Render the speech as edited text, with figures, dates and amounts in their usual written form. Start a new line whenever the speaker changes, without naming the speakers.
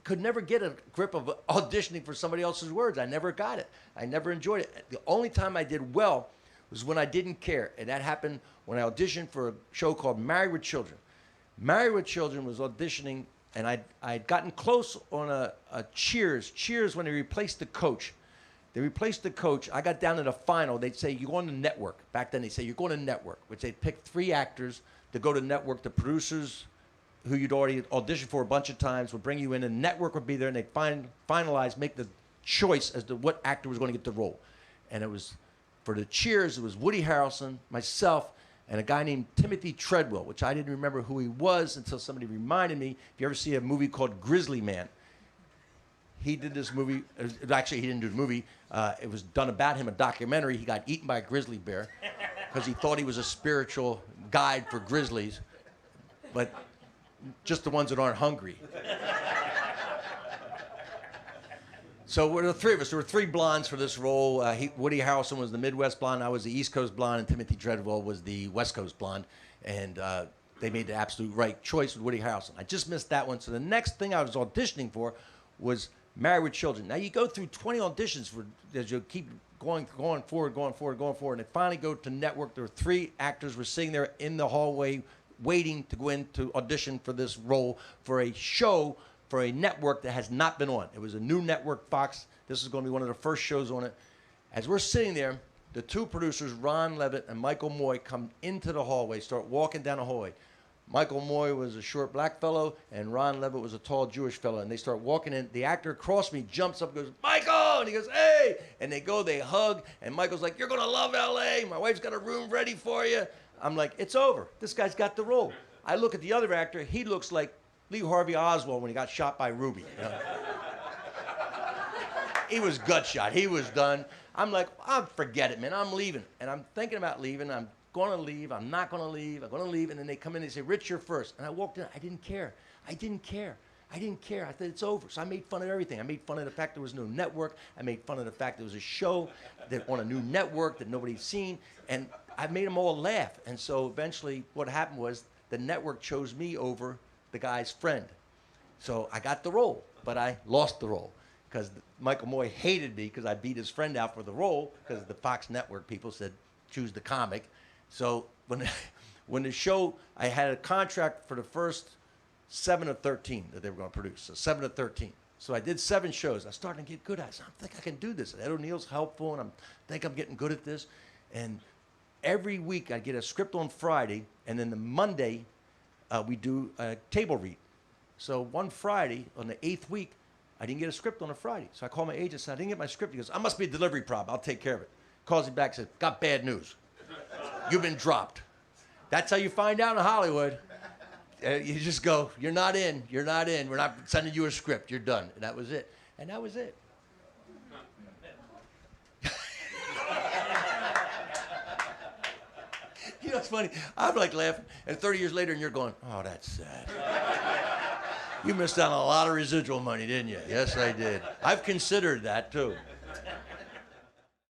could never get a grip of auditioning for somebody else's words. I never got it. I never enjoyed it. The only time I did well was when I didn't care, and that happened when I auditioned for a show called Married with Children. Married with Children was auditioning, and I'd gotten close on a Cheers. Cheers when they replaced the coach. They replaced the coach. I got down to the final. They'd say, you're going to network. Back then, they'd say, you're going to network, which they'd pick 3 actors to go to network. The producers, who you'd already auditioned for a bunch of times, would bring you in, and network would be there, and they'd finalize, make the choice as to what actor was going to get the role. And it was, for the Cheers, it was Woody Harrelson, myself, and a guy named Timothy Treadwell, which I didn't remember who he was until somebody reminded me. If you ever see a movie called Grizzly Man, he did this movie. Actually, he didn't do the movie. It was done about him, a documentary. He got eaten by a grizzly bear because he thought he was a spiritual guide for grizzlies, but just the ones that aren't hungry. So we're the 3 of us. There were 3 blondes for this role. Woody Harrelson was the Midwest blonde. I was the East Coast blonde, and Timothy Treadwell was the West Coast blonde. And they made the absolute right choice with Woody Harrelson. I just missed that one. So the next thing I was auditioning for was Married with Children. Now you go through 20 auditions as you keep going forward, and they finally go to network. There were 3 actors were sitting there in the hallway waiting to go in to audition for this role for a show for a network that has not been on. It was a new network, Fox. This is going to be one of the first shows on it. As we're sitting there, the 2 producers, Ron Levitt and Michael Moy, come into the hallway, start walking down the hallway. Michael Moy was a short black fellow, and Ron Levitt was a tall Jewish fellow. And they start walking in. The actor across me jumps up and goes, Michael! And he goes, hey! And they go, they hug, and Michael's like, you're going to love L.A. My wife's got a room ready for you. I'm like, it's over. This guy's got the role. I look at the other actor. He looks like Lee Harvey Oswald when he got shot by Ruby. You know? He was gut shot. He was done. I'm like, forget it, man. I'm leaving. And I'm thinking about leaving. I'm going to leave. I'm not going to leave. I'm going to leave. And then they come in and they say, Rich, you're first. And I walked in. I didn't care. I didn't care. I didn't care. I thought it's over. So I made fun of everything. I made fun of the fact there was no network. I made fun of the fact there was a show that on a new network that nobody's seen. And I made them all laugh. And so eventually what happened was the network chose me over the guy's friend. So I got the role, but I lost the role because Michael Moy hated me because I beat his friend out for the role because the Fox network people said, choose the comic. So when the show, I had a contract for the first 7 of 13 that they were going to produce, so 7 of 13. So I did 7 shows. I started to get good at it. I think I can do this. Ed O'Neill's helpful, and I think I'm getting good at this. And every week I get a script on Friday, and then the Monday we do a table read. So one Friday, on the 8th week, I didn't get a script on a Friday. So I called my agent and said, I didn't get my script. He goes, I must be a delivery problem. I'll take care of it. Calls me back and says, got bad news. You've been dropped. That's how you find out in Hollywood. You just go, you're not in. You're not in. We're not sending you a script. You're done. And that was it. And that was it. You know, it's funny. I'm like laughing, and 30 years later, and you're going, oh, that's sad. You missed out on a lot of residual money, didn't you? Yes, I did. I've considered that, too.